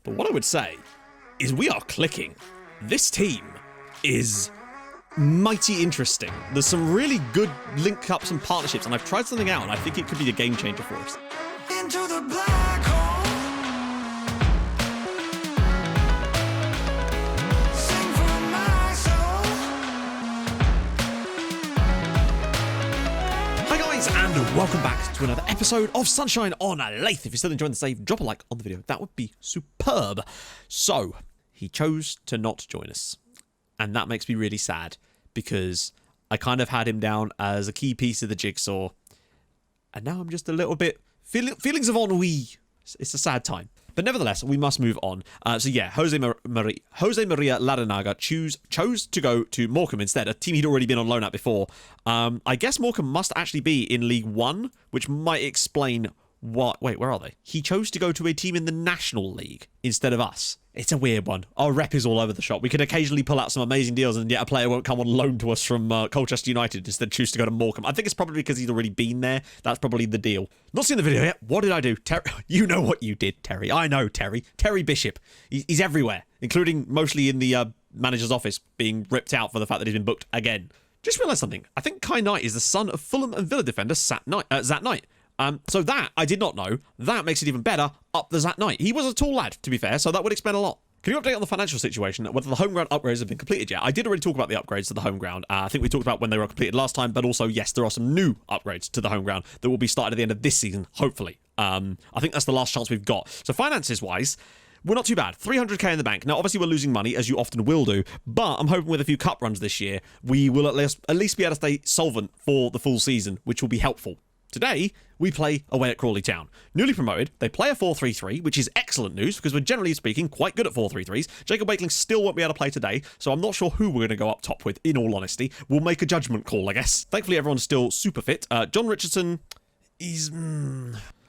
But what I would say is we are clicking. This team is mighty interesting. There's some really good link-ups and partnerships, and I've tried something out, and I think it could be a game changer for us. Into the black hole. Sing for my soul. Hi guys, and welcome back to another episode of Sunshine on Leyth. If you're still enjoying the save, drop a like on the video. That would be superb. So, he chose to not join us. And that makes me really sad, because I kind of had him down as a key piece of the jigsaw. And now I'm just a little bit... feelings of ennui. It's a sad time. But nevertheless, we must move on. So yeah, Jose Maria Larranaga chose to go to Morecambe instead, a team he'd already been on loan at before. I guess Morecambe must actually be in League One, which might explain what... Wait, where are they? He chose to go to a team in the National League instead of us. It's a weird one. Our rep is all over the shop. We could occasionally pull out some amazing deals, and yet a player won't come on loan to us from Colchester United, instead choose to go to Morecambe. I think it's probably because he's already been there. That's probably the deal. Not seen the video yet. What did I do? You know what you did, Terry. I know, Terry. Terry Bishop. He's everywhere, including mostly in the manager's office, being ripped out for the fact that he's been booked again. Just realised something. I think Kai Knight is the son of Fulham and Villa defender Zat Knight. So that, I did not know. That makes it even better. Up the Zat Knight. He was a tall lad, to be fair, so that would explain a lot. Can you update on the financial situation, whether the home ground upgrades have been completed yet? I did already talk about the upgrades to the home ground. I think we talked about when they were completed last time, but also, yes, there are some new upgrades to the home ground that will be started at the end of this season, hopefully. I think that's the last chance we've got. So finances-wise, we're not too bad. 300k in the bank. Now, obviously, we're losing money, as you often will do, but I'm hoping with a few cup runs this year, we will at least be able to stay solvent for the full season, which will be helpful. Today, we play away at Crawley Town. Newly promoted, they play a 4-3-3, which is excellent news, because we're generally speaking quite good at 4-3-3s. Jacob Wakeling still won't be able to play today, so I'm not sure who we're going to go up top with, in all honesty. We'll make a judgment call, I guess. Thankfully, everyone's still super fit. John Richardson is...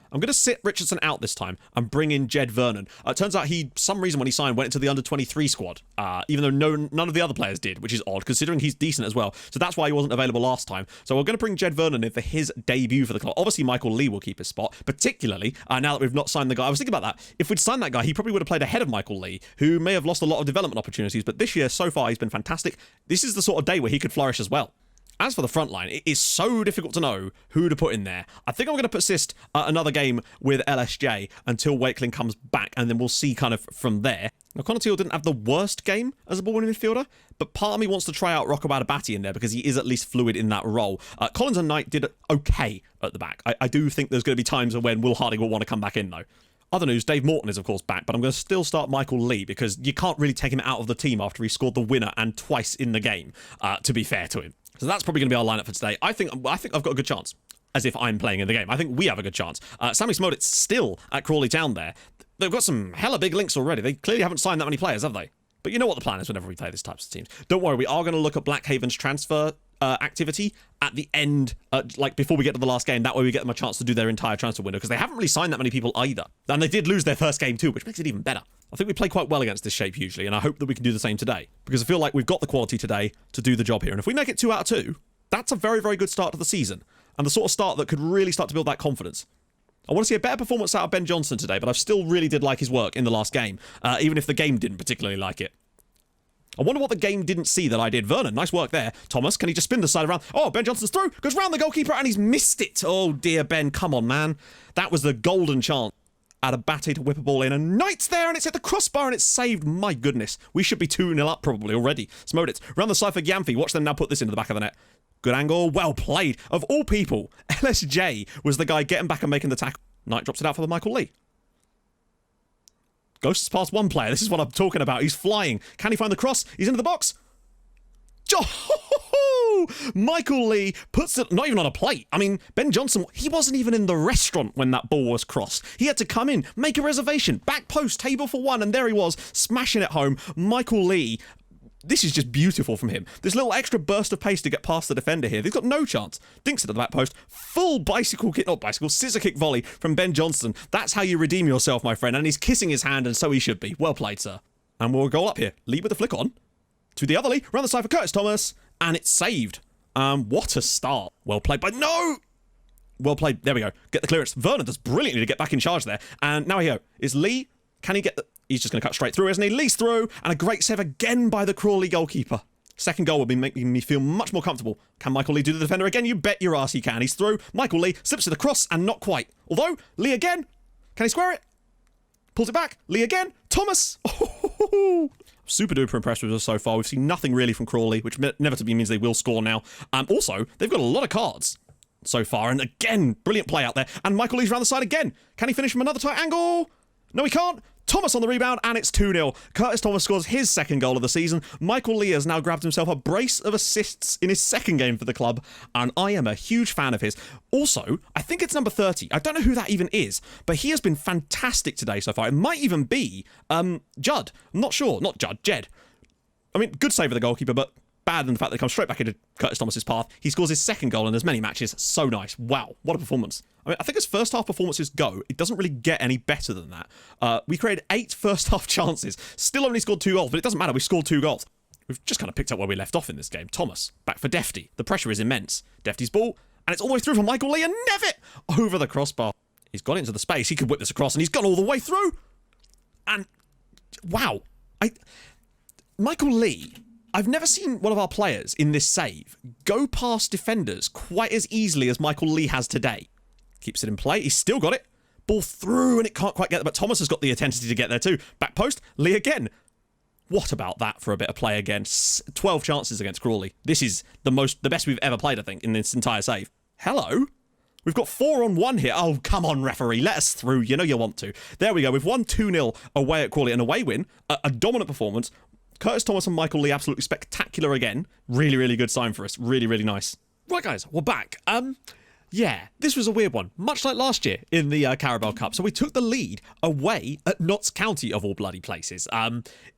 I'm going to sit Richardson out this time and bring in Jed Vernon. It turns out he, some reason when he signed, went into the under-23 squad, even though none of the other players did, which is odd, considering he's decent as well. So that's why he wasn't available last time. So we're going to bring Jed Vernon in for his debut for the club. Obviously, Michael Lee will keep his spot, particularly now that we've not signed the guy. I was thinking about that. If we'd signed that guy, he probably would have played ahead of Michael Lee, who may have lost a lot of development opportunities, but this year, so far, he's been fantastic. This is the sort of day where he could flourish as well. As for the front line, it is so difficult to know who to put in there. I think I'm going to persist another game with LSJ until Wakeling comes back, and then we'll see kind of from there. Now, Conatil didn't have the worst game as a ball-winning midfielder, but part of me wants to try out Rocco Abati in there because he is at least fluid in that role. Collins and Knight did okay at the back. I do think there's going to be times when Will Harding will want to come back in, though. Other news, Dave Morton is, of course, back, but I'm going to still start Michael Lee because you can't really take him out of the team after he scored the winner and twice in the game, to be fair to him. So that's probably going to be our lineup for today. I think I've got a good chance, as if I'm playing in the game. I think we have a good chance. Sammy Smodit's still at Crawley Town there. They've got some hella big links already. They clearly haven't signed that many players, have they? But you know what the plan is whenever we play these types of teams. Don't worry, we are going to look at Blackhaven's transfer activity at the end, like before we get to the last game. That way we get them a chance to do their entire transfer window, because they haven't really signed that many people either. And they did lose their first game too, which makes it even better. I think we play quite well against this shape usually, and I hope that we can do the same today, because I feel like we've got the quality today to do the job here. And if we make it 2 out of 2, that's a very, very good start to the season, and the sort of start that could really start to build that confidence. I want to see a better performance out of Ben Johnson today, but I still really did like his work in the last game, even if the game didn't particularly like it. I wonder what the game didn't see that I did. Vernon, nice work there. Thomas, can he just spin the side around? Oh, Ben Johnson's through, goes round the goalkeeper, and he's missed it. Oh, dear, Ben, come on, man. That was the golden chance. Abati to whip a ball in, and Knight's there, and it's hit the crossbar, and it's saved. My goodness. We should be 2-0 up probably already. Smoditz, round the side for Yamfi. Watch them now put this into the back of the net. Good angle, well played. Of all people, LSJ was the guy getting back and making the tackle. Knight drops it out for the Michael Lee. Ghosts past one player. This is what I'm talking about. He's flying. Can he find the cross? He's into the box. Michael Lee puts it not even on a plate. I mean, Ben Johnson, he wasn't even in the restaurant when that ball was crossed. He had to come in, make a reservation, back post, table for one, and there he was, smashing it home. Michael Lee, this is just beautiful from him. This little extra burst of pace to get past the defender here. He's got no chance. Dinks it at the back post. Full scissor kick volley from Ben Johnson. That's how you redeem yourself, my friend. And he's kissing his hand, and so he should be. Well played, sir. And we'll goal up here. Lee with the flick on. To the other Lee. Round the side for Curtis Thomas. And it's saved. What a start. Well played by... No! Well played. There we go. Get the clearance. Vernon does brilliantly to get back in charge there. And now here is Lee. Can he get the... He's just going to cut straight through, isn't he? Lee's through, and a great save again by the Crawley goalkeeper. Second goal will be making me feel much more comfortable. Can Michael Lee do the defender again? You bet your ass he can. He's through. Michael Lee slips it across, and not quite. Although, Lee again. Can he square it? Pulls it back. Lee again. Thomas. Super duper impressed with us so far. We've seen nothing really from Crawley, which inevitably means they will score now. Also, they've got a lot of cards so far. And again, brilliant play out there. And Michael Lee's around the side again. Can he finish from another tight angle? No, he can't. Thomas on the rebound, and it's 2-0. Curtis Thomas scores his second goal of the season. Michael Lee has now grabbed himself a brace of assists in his second game for the club, and I am a huge fan of his. Also, I think it's number 30. I don't know who that even is, but he has been fantastic today so far. It might even be Judd. I'm not sure. Not Judd, Jed. I mean, good save of the goalkeeper, but bad in the fact that it comes straight back into Curtis Thomas's path. He scores his second goal in as many matches. So nice. Wow, what a performance. I mean, I think as first half performances go, it doesn't really get any better than that. We created 8 first half chances, still only scored 2 goals, but it doesn't matter, we scored 2 goals. We've just kind of picked up where we left off in this game. Thomas, back for Defty. The pressure is immense. Defty's ball, and it's all the way through for Michael Lee, and Nevitt over the crossbar. He's got into the space, he could whip this across, and he's gone all the way through. And, wow. Michael Lee, I've never seen one of our players in this save go past defenders quite as easily as Michael Lee has today. Keeps it in play. He's still got it. Ball through, and it can't quite get there, but Thomas has got the intensity to get there too. Back post, Lee again. What about that for a bit of play again? 12 chances against Crawley. This is the best we've ever played, I think, in this entire save. Hello? We've got 4-on-1 here. Oh, come on, referee. Let us through. You know you want to. There we go. We've won 2-0 away at Crawley. An away win. A dominant performance. Curtis Thomas and Michael Lee absolutely spectacular again. Really, really good sign for us. Really, really nice. Right, guys, we're back. Yeah, this was a weird one. Much like last year in the Carabao Cup. So we took the lead away at Notts County, of all bloody places.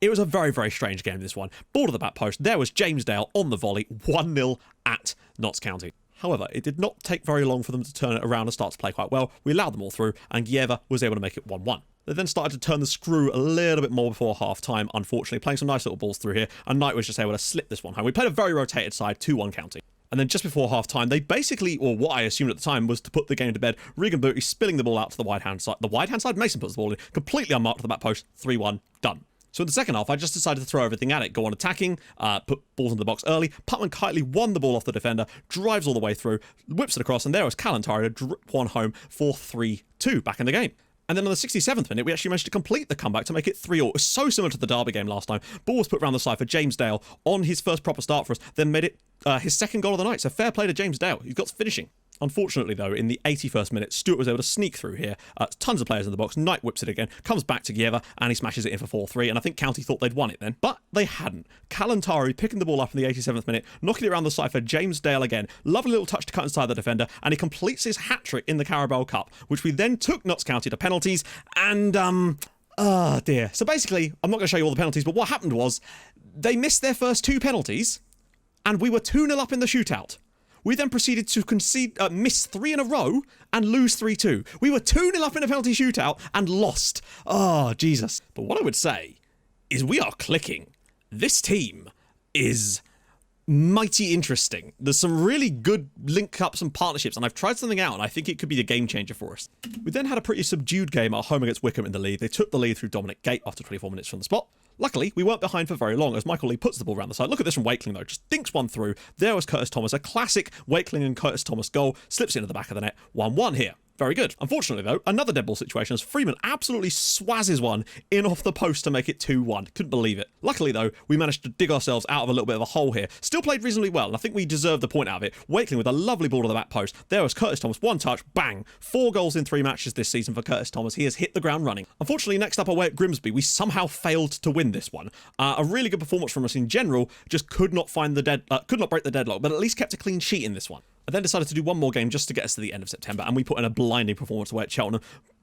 It was a very, very strange game, this one. Ball to the back post. There was James Dale on the volley. 1-0 at Notts County. However, it did not take very long for them to turn it around and start to play quite well. We allowed them all through, and Gieva was able to make it 1-1. They then started to turn the screw a little bit more before half-time, unfortunately, playing some nice little balls through here, and Knight was just able to slip this one home. We played a very rotated side, 2-1 County. And then just before half-time, they basically, or what I assumed at the time, was to put the game to bed. Regan Booty spilling the ball out to the wide-hand side. The wide-hand side? Mason puts the ball in, completely unmarked to the back post, 3-1, done. So in the second half, I just decided to throw everything at it, go on attacking, put balls into the box early. Putman Kitely won the ball off the defender, drives all the way through, whips it across, and there was Kalantari to drip one home for 3-2 back in the game. And then on the 67th minute, we actually managed to complete the comeback to make it 3-0. It was so similar to the Derby game last time. Ball was put around the side for James Dale on his first proper start for us, then made it his second goal of the night. So fair play to James Dale. He's got finishing. Unfortunately, though, in the 81st minute, Stewart was able to sneak through here. Tons of players in the box. Knight whips it again, comes back to Gieva, and he smashes it in for 4-3. And I think County thought they'd won it then. But they hadn't. Kalantari picking the ball up in the 87th minute, knocking it around the side for James Dale again. Lovely little touch to cut inside the defender, and he completes his hat-trick in the Carabao Cup, which we then took Notts County to penalties. And, oh dear. So basically, I'm not going to show you all the penalties, but what happened was they missed their first 2 penalties, and we were 2-0 up in the shootout. We then proceeded to miss 3 in a row and lose 3-2. We were 2-0 up in a penalty shootout and lost. Oh, Jesus. But what I would say is we are clicking. This team is mighty interesting. There's some really good link-ups and partnerships, and I've tried something out, and I think it could be a game-changer for us. We then had a pretty subdued game at home against Wycombe in the lead. They took the lead through Dominic Gate after 24 minutes from the spot. Luckily, we weren't behind for very long as Michael Lee puts the ball around the side. Look at this from Wakeling, though. Just dinks one through. There was Curtis Thomas. A classic Wakeling and Curtis Thomas goal. Slips into the back of the net. 1-1 here. Very good. Unfortunately, though, another dead ball situation as Freeman absolutely swazzes one in off the post to make it 2-1. Couldn't believe it. Luckily, though, we managed to dig ourselves out of a little bit of a hole here. Still played reasonably well, and I think we deserved the point out of it. Wakeling with a lovely ball to the back post. There was Curtis Thomas. One touch. Bang. 4 goals in 3 matches this season for Curtis Thomas. He has hit the ground running. Unfortunately, next up away at Grimsby, we somehow failed to win this one. A really good performance from us in general. Just could not break the deadlock, but at least kept a clean sheet in this one. I then decided to do one more game just to get us to the end of September, and we put in a blinding performance away at Cheltenham.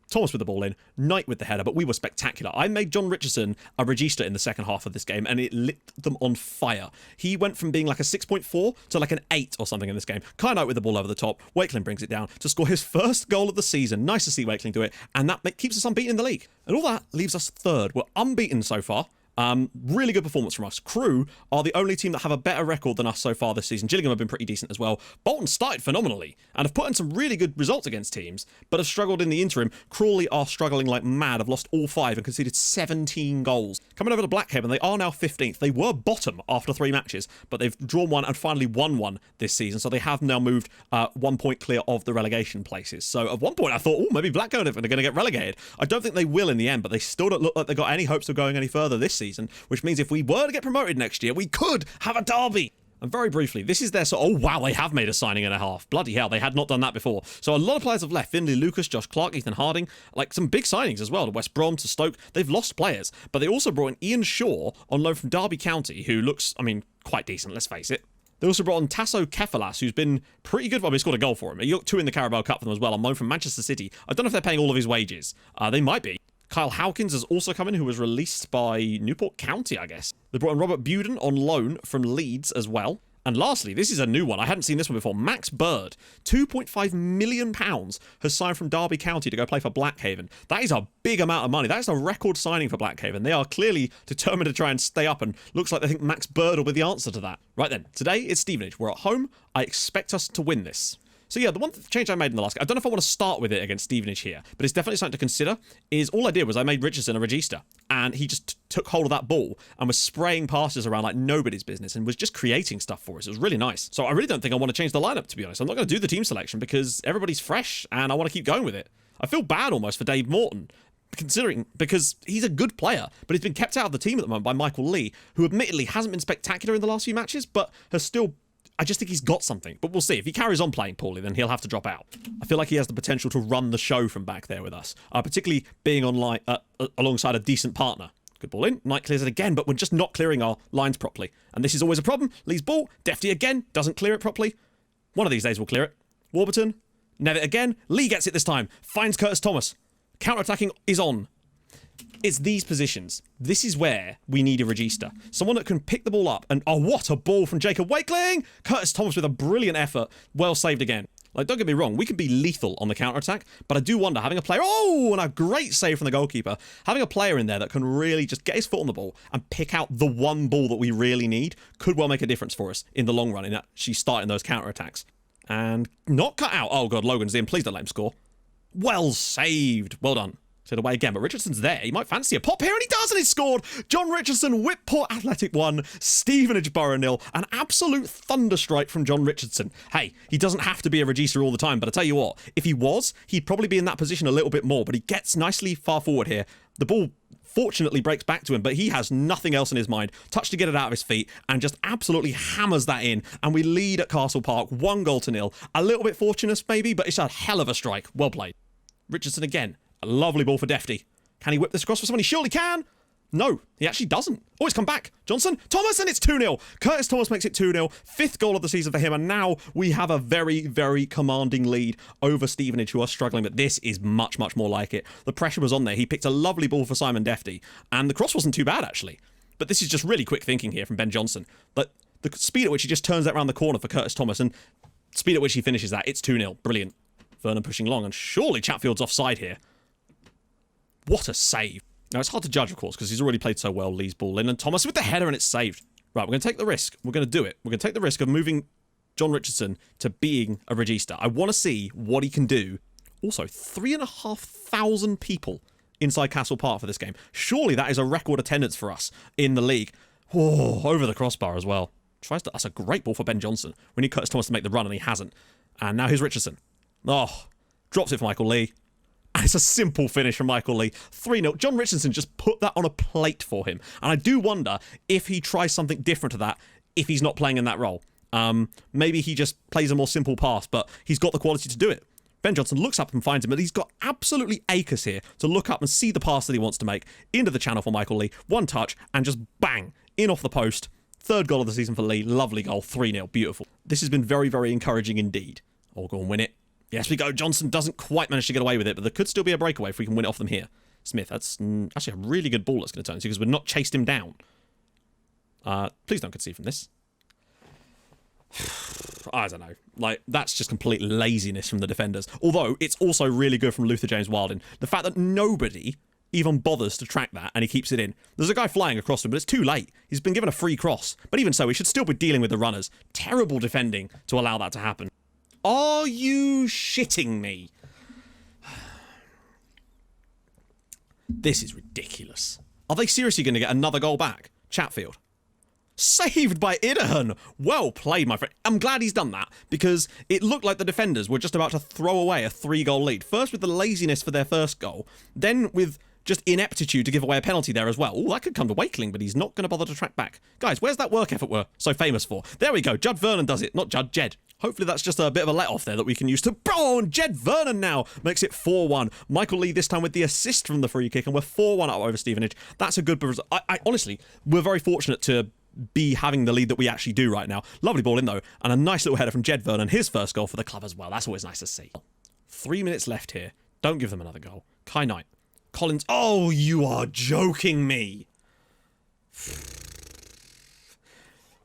Thomas with the ball in, Knight with the header, but we were spectacular. I made John Richardson a regista in the second half of this game, and it lit them on fire. He went from being like a 6.4 to like an 8 or something in this game. Kai Knight with the ball over the top. Wakeling brings it down to score his first goal of the season. Nice to see Wakeling do it, and that keeps us unbeaten in the league. And all that leaves us third. We're unbeaten so far. Really good performance from us. Crew are the only team that have a better record than us so far this season. Gillingham have been pretty decent as well. Bolton started phenomenally and have put in some really good results against teams, but have struggled in the interim. Crawley are struggling like mad, have lost all 5 and conceded 17 goals. Coming over to Blackhaven, they are now 15th. They were bottom after 3 matches, but they've drawn 1 and finally won 1 this season, so they have now moved 1 point clear of the relegation places. So at one point I thought, oh, maybe Blackhaven are going to get relegated. I don't think they will in the end, but they still don't look like they've got any hopes of going any further this season, which means if we were to get promoted next year, we could have a derby. And very briefly, this is their oh wow, they have made a signing and a half. Bloody hell, they had not done that before. So a lot of players have left. Finley Lucas, Josh Clark, Ethan Harding, like some big signings as well, to West Brom, to Stoke. They've lost players, but they also brought in Ian Shaw on loan from Derby County, who looks, I mean, quite decent, let's face it. They also brought on Tasso Kefalas, who's been pretty good. Well, he scored a goal for him. He got 2 in the Carabao Cup for them as well, on loan from Manchester City. I don't know if they're paying all of his wages. They might be. Kyle Howkins has also come in, who was released by Newport County, I guess. They brought in Robert Buden on loan from Leeds as well. And lastly, this is a new one. I hadn't seen this one before. Max Bird, £2.5 million, has signed from Derby County to go play for Blackhaven. That is a big amount of money. That is a record signing for Blackhaven. They are clearly determined to try and stay up, and looks like they think Max Bird will be the answer to that. Right then, today it's Stevenage. We're at home. I expect us to win this. So yeah, the one change I made in the last game, I don't know if I want to start with it against Stevenage here, but it's definitely something to consider, is all I did was I made Richardson a regista, and he just took hold of that ball and was spraying passes around like nobody's business and was just creating stuff for us. It was really nice. So I really don't think I want to change the lineup, to be honest. I'm not going to do the team selection because everybody's fresh and I want to keep going with it. I feel bad almost for Dave Morton, because he's a good player, but he's been kept out of the team at the moment by Michael Lee, who admittedly hasn't been spectacular in the last few matches, but has still... I just think he's got something, but we'll see. If he carries on playing poorly, then he'll have to drop out. I feel like he has the potential to run the show from back there with us, particularly being online alongside a decent partner. Good ball in. Knight clears it again, but we're just not clearing our lines properly. And this is always a problem. Lee's ball. Defty again. Doesn't clear it properly. One of these days we'll clear it. Warburton. Nevitt again. Lee gets it this time. Finds Curtis Thomas. Counter-attacking is on. It's these positions. This is where we need a regista. Someone that can pick the ball up and... Oh, what a ball from Jacob Wakeling! Curtis Thomas with a brilliant effort. Well saved again. Like, don't get me wrong, we could be lethal on the counter-attack, but I do wonder, having a player... Oh, and a great save from the goalkeeper. Having a player in there that can really just get his foot on the ball and pick out the one ball that we really need could well make a difference for us in the long run in actually starting those counter-attacks. And not cut out. Oh, God, Logan's in. Please don't let him score. Well saved. Well done. It away again, but Richardson's there. He might fancy a pop here, and he does, and he's scored. John Richardson, Whitport Athletic 1, Stevenage Borough 0. An absolute thunderstrike from John Richardson. Hey, he doesn't have to be a regista all the time, but I tell you what, if he was, he'd probably be in that position a little bit more, but he gets nicely far forward here. The ball fortunately breaks back to him, but he has nothing else in his mind. Touch to get it out of his feet and just absolutely hammers that in, and we lead at Castle Park 1-0. A little bit fortunate maybe, but it's a hell of a strike. Well played. Richardson again. A lovely ball for Defty. Can he whip this across for someone? He surely can. No, he actually doesn't. Oh, it's come back. Johnson, Thomas, and it's 2-0. Curtis Thomas makes it 2-0. 5th goal of the season for him, and now we have a very, very commanding lead over Stevenage, who are struggling, but this is much, much more like it. The pressure was on there. He picked a lovely ball for Simon Defty, and the cross wasn't too bad, actually. But this is just really quick thinking here from Ben Johnson. But the speed at which he just turns that around the corner for Curtis Thomas, and speed at which he finishes that, it's 2-0. Brilliant. Vernon pushing long, and surely Chatfield's offside here. What a save. Now, it's hard to judge, of course, because he's already played so well. Lee's ball in, and Thomas with the header, and it's saved. Right, we're going to take the risk. We're going to do it. We're going to take the risk of moving John Richardson to being a regista. I want to see what he can do. Also, 3,500 people inside Castle Park for this game. Surely that is a record attendance for us in the league. Oh, over the crossbar as well. That's a great ball for Ben Johnson. We need Curtis Thomas to make the run, and he hasn't. And now here's Richardson. Oh, drops it for Michael Lee. It's a simple finish from Michael Lee. 3-0. John Richardson just put that on a plate for him. And I do wonder if he tries something different to that if he's not playing in that role. Maybe he just plays a more simple pass, but he's got the quality to do it. Ben Johnson looks up and finds him, but he's got absolutely acres here to look up and see the pass that he wants to make into the channel for Michael Lee. One touch and just bang, in off the post. 3rd goal of the season for Lee. Lovely goal. 3-0. Beautiful. This has been very, very encouraging indeed. Oh, go and win it. Yes, we go. Johnson doesn't quite manage to get away with it, but there could still be a breakaway if we can win it off them here. Smith, that's actually a really good ball that's going to turn to because we've not chased him down. Please don't concede from this. I don't know. Like, that's just complete laziness from the defenders. Although, it's also really good from Luther James Wilding. The fact that nobody even bothers to track that, and he keeps it in. There's a guy flying across him, but it's too late. He's been given a free cross. But even so, he should still be dealing with the runners. Terrible defending to allow that to happen. Are you shitting me? This is ridiculous. Are they seriously going to get another goal back? Chatfield. Saved by Idahan. Well played, my friend. I'm glad he's done that, because it looked like the defenders were just about to throw away a 3-goal lead. First with the laziness for their first goal, then with just ineptitude to give away a penalty there as well. Oh, that could come to Wakeling, but he's not going to bother to track back. Guys, where's that work effort we're so famous for? There we go. Judd Vernon does it. Not Judd, Jed. Hopefully that's just a bit of a let-off there that we can use to... Oh, and Jed Vernon now makes it 4-1. Michael Lee this time with the assist from the free kick, and we're 4-1 up over Stevenage. That's a good result. I honestly, we're very fortunate to be having the lead that we actually do right now. Lovely ball in, though, and a nice little header from Jed Vernon, his first goal for the club as well. That's always nice to see. 3 minutes left here. Don't give them another goal. Kai Knight. Collins. Oh, you are joking me.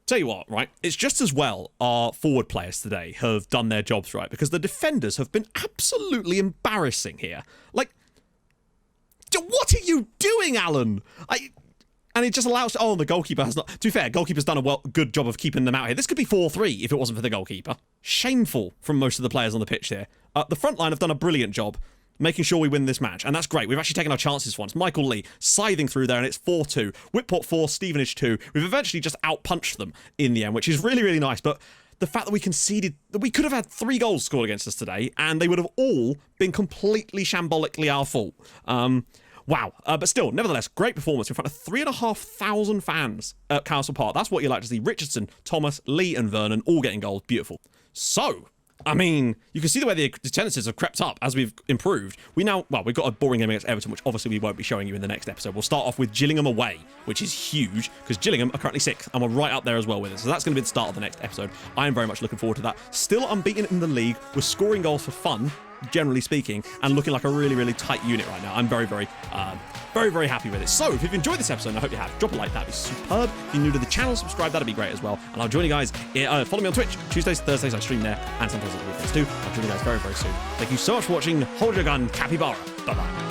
Tell you what, right? It's just as well our forward players today have done their jobs right, because the defenders have been absolutely embarrassing here. Like, what are you doing, Alan? And it just allows... Oh, the goalkeeper has not... To be fair, goalkeeper's done a good job of keeping them out here. This could be 4-3 if it wasn't for the goalkeeper. Shameful from most of the players on the pitch here. The front line have done a brilliant job making sure we win this match, and that's great. We've actually taken our chances once. Michael Lee scything through there, and it's 4-2. Whitport 4, Stevenage 2. We've eventually just outpunched them in the end, which is really, really nice, but the fact that we conceded... that we could have had 3 goals scored against us today, and they would have all been completely shambolically our fault. Wow. But still, nevertheless, great performance in front of 3,500 fans at Castle Park. That's what you like to see. Richardson, Thomas, Lee and Vernon all getting goals. Beautiful. So, I mean, you can see the way the attendances have crept up as we've improved. We've got a boring game against Everton, which obviously we won't be showing you in the next episode. We'll start off with Gillingham away, which is huge, because Gillingham are currently 6th, and we're right up there as well with it. So that's going to be the start of the next episode. I am very much looking forward to that. Still unbeaten in the league. We're scoring goals for fun, generally speaking, and looking like a really, really tight unit right now. I'm very, very happy with it. So, if you've enjoyed this episode, and I hope you have, drop a like, that'd be superb. If you're new to the channel, subscribe, that'd be great as well. And I'll join you guys, follow me on Twitch, Tuesdays, Thursdays, I stream there, and sometimes at the weekends too. I'll join you guys very, very soon. Thank you so much for watching. Hold your gun, capybara. Bye-bye.